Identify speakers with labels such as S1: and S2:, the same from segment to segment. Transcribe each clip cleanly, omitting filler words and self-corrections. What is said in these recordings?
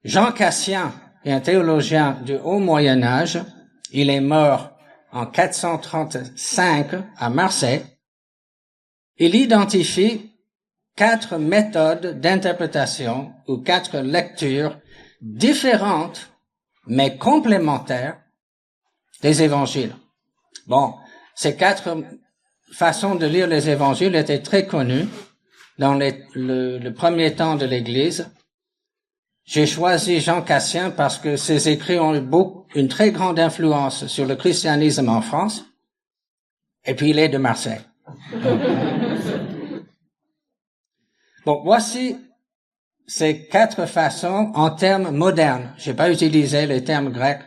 S1: Jean Cassien est un théologien du Haut Moyen Âge. Il est mort en 435 à Marseille. Il identifie 4 méthodes d'interprétation ou 4 lectures différentes mais complémentaires des évangiles. Bon, ces 4 façons de lire les évangiles étaient très connues dans le premier temps de l'Église. J'ai choisi Jean Cassien parce que ses écrits ont eu une très grande influence sur le christianisme en France. Et puis il est de Marseille. Bon, voici ces 4 façons en termes modernes. J'ai pas utilisé les termes grecs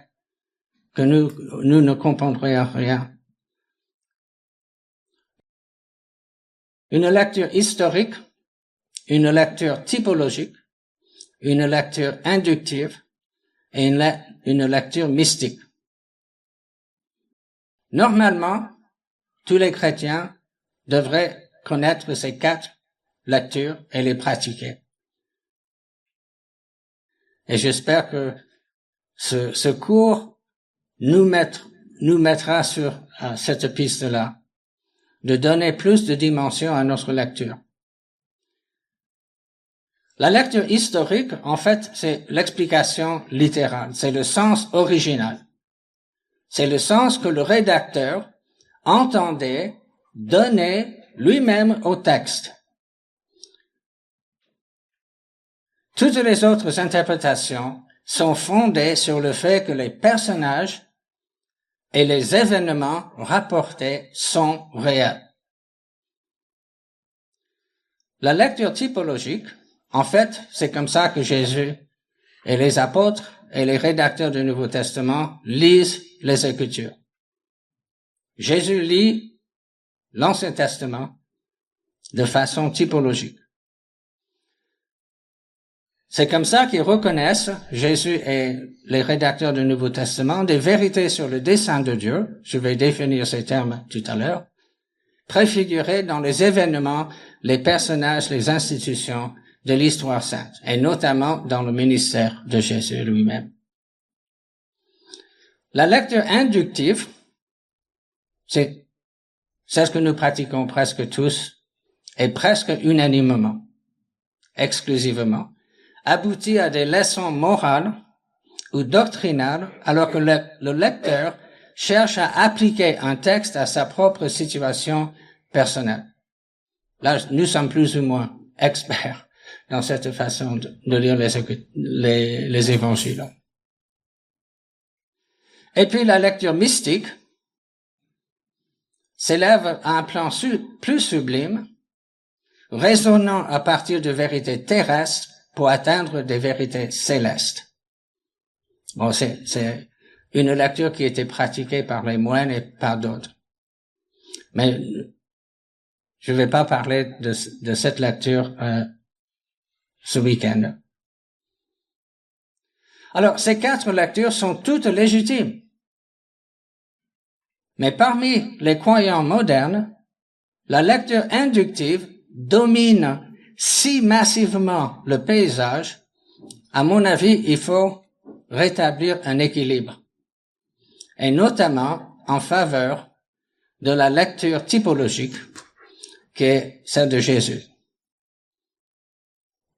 S1: que nous ne comprendrions rien. Une lecture historique, une lecture typologique, une lecture inductive et une lecture mystique. Normalement, tous les chrétiens devraient connaître ces 4 lectures et les pratiquer. Et j'espère que ce cours nous mettra sur cette piste-là, de donner plus de dimension à notre lecture. La lecture historique, en fait, c'est l'explication littérale, c'est le sens original. C'est le sens que le rédacteur entendait donner lui-même au texte. Toutes les autres interprétations sont fondées sur le fait que les personnages et les événements rapportés sont réels. La lecture typologique, en fait, c'est comme ça que Jésus et les apôtres et les rédacteurs du Nouveau Testament lisent les Écritures. Jésus lit l'Ancien Testament de façon typologique. C'est comme ça qu'ils reconnaissent, Jésus et les rédacteurs du Nouveau Testament, des vérités sur le dessein de Dieu, je vais définir ces termes tout à l'heure, préfigurés dans les événements, les personnages, les institutions de l'histoire sainte, et notamment dans le ministère de Jésus lui-même. La lecture inductive, c'est ce que nous pratiquons presque tous, et presque unanimement, exclusivement, aboutit à des leçons morales ou doctrinales, alors que le lecteur cherche à appliquer un texte à sa propre situation personnelle. Là, nous sommes plus ou moins experts dans cette façon de lire les évangiles. Et puis la lecture mystique s'élève à un plan plus sublime, raisonnant à partir de vérités terrestres pour atteindre des vérités célestes. Bon, c'est une lecture qui a été pratiquée par les moines et par d'autres. Mais je ne vais pas parler de cette lecture ce week-end. Alors, ces 4 lectures sont toutes légitimes. Mais parmi les croyants modernes, la lecture inductive domine si massivement le paysage, à mon avis, il faut rétablir un équilibre, et notamment en faveur de la lecture typologique, qui est celle de Jésus.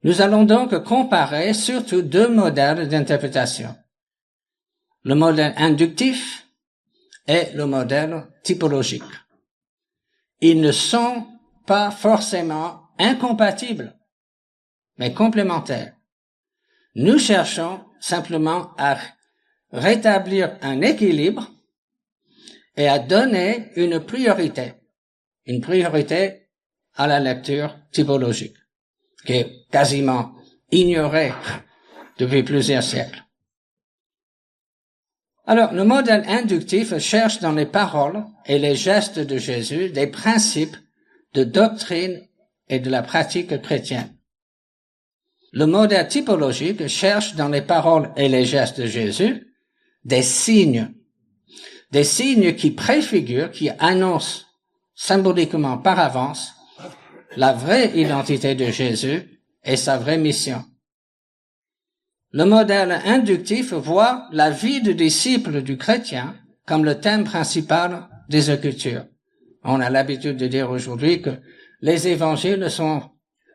S1: Nous allons donc comparer surtout 2 modèles d'interprétation, le modèle inductif et le modèle typologique. Ils ne sont pas forcément incompatibles, mais complémentaires. Nous cherchons simplement à rétablir un équilibre et à donner une priorité à la lecture typologique, qui est quasiment ignorée depuis plusieurs siècles. Alors, le modèle inductif cherche dans les paroles et les gestes de Jésus des principes de doctrine et de la pratique chrétienne. Le modèle typologique cherche dans les paroles et les gestes de Jésus des signes qui préfigurent, qui annoncent symboliquement par avance la vraie identité de Jésus et sa vraie mission. Le modèle inductif voit la vie du disciple du chrétien comme le thème principal des Écritures. On a l'habitude de dire aujourd'hui que les évangiles sont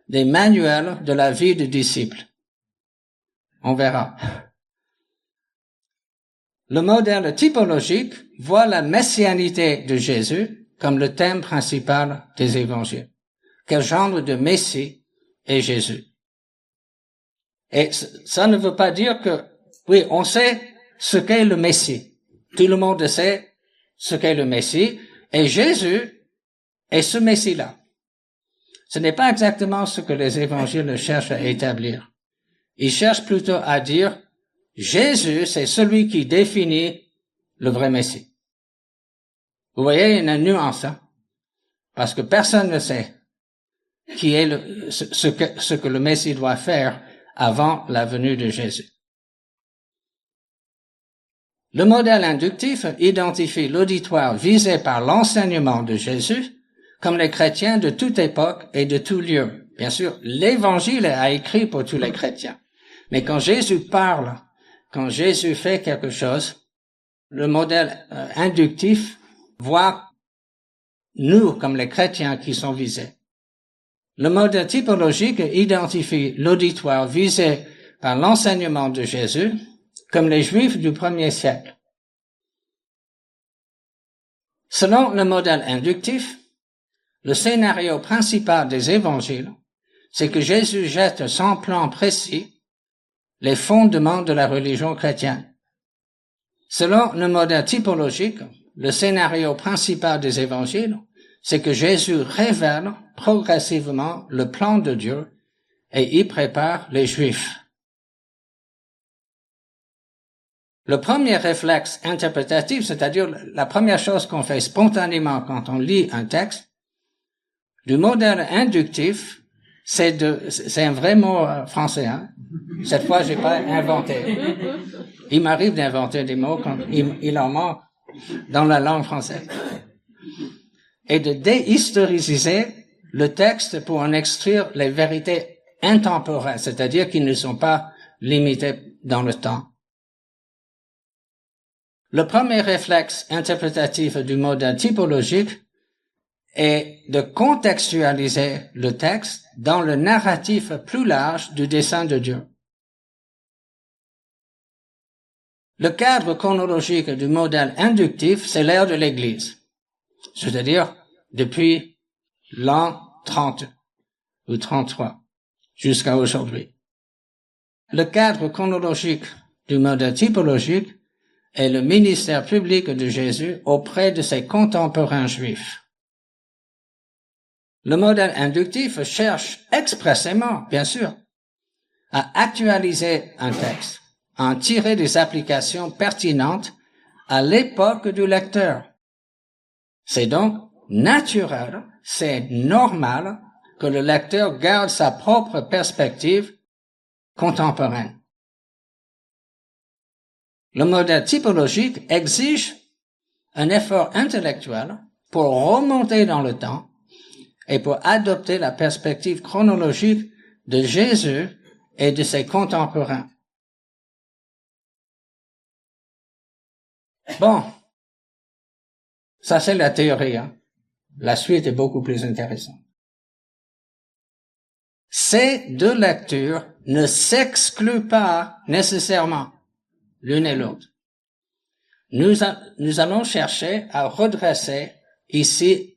S1: des manuels de la vie du disciple. On verra. Le modèle typologique voit la messianité de Jésus comme le thème principal des évangiles. Quel genre de Messie est Jésus? Et ça ne veut pas dire que, oui, on sait ce qu'est le Messie. Tout le monde sait ce qu'est le Messie. Et Jésus est ce Messie-là. Ce n'est pas exactement ce que les évangiles cherchent à établir. Ils cherchent plutôt à dire, Jésus, c'est celui qui définit le vrai Messie. Vous voyez, il y a une nuance, hein? Parce que personne ne sait qui est ce que le Messie doit faire avant la venue de Jésus. Le modèle inductif identifie l'auditoire visé par l'enseignement de Jésus comme les chrétiens de toute époque et de tout lieu. Bien sûr, l'Évangile est écrit pour tous les chrétiens. Mais quand Jésus parle, quand Jésus fait quelque chose, le modèle inductif voit nous comme les chrétiens qui sont visés. Le modèle typologique identifie l'auditoire visé par l'enseignement de Jésus comme les Juifs du premier siècle. Selon le modèle inductif, le scénario principal des évangiles, c'est que Jésus jette sans plan précis les fondements de la religion chrétienne. Selon le modèle typologique, le scénario principal des évangiles, c'est que Jésus révèle progressivement le plan de Dieu et y prépare les Juifs. Le premier réflexe interprétatif, c'est-à-dire la première chose qu'on fait spontanément quand on lit un texte, du modèle inductif, c'est un vrai mot français, hein. Cette fois, j'ai pas inventé. Il m'arrive d'inventer des mots quand il en manque dans la langue française. Et de déhistoriser le texte pour en extraire les vérités intemporelles, c'est-à-dire qui ne sont pas limitées dans le temps. Le premier réflexe interprétatif du modèle typologique est de contextualiser le texte dans le narratif plus large du dessein de Dieu. Le cadre chronologique du modèle inductif, c'est l'ère de l'Église, c'est-à-dire depuis l'an 30 ou 33 jusqu'à aujourd'hui. Le cadre chronologique du modèle typologique est le ministère public de Jésus auprès de ses contemporains juifs. Le modèle inductif cherche expressément, bien sûr, à actualiser un texte, à en tirer des applications pertinentes à l'époque du lecteur. C'est donc naturel, c'est normal que le lecteur garde sa propre perspective contemporaine. Le modèle typologique exige un effort intellectuel pour remonter dans le temps et pour adopter la perspective chronologique de Jésus et de ses contemporains. Bon, ça c'est la théorie, hein. La suite est beaucoup plus intéressante. Ces deux lectures ne s'excluent pas nécessairement l'une et l'autre. Nous allons chercher à redresser ici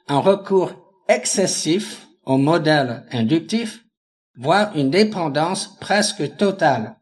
S1: un recours excessif au modèle inductif, voire une dépendance presque totale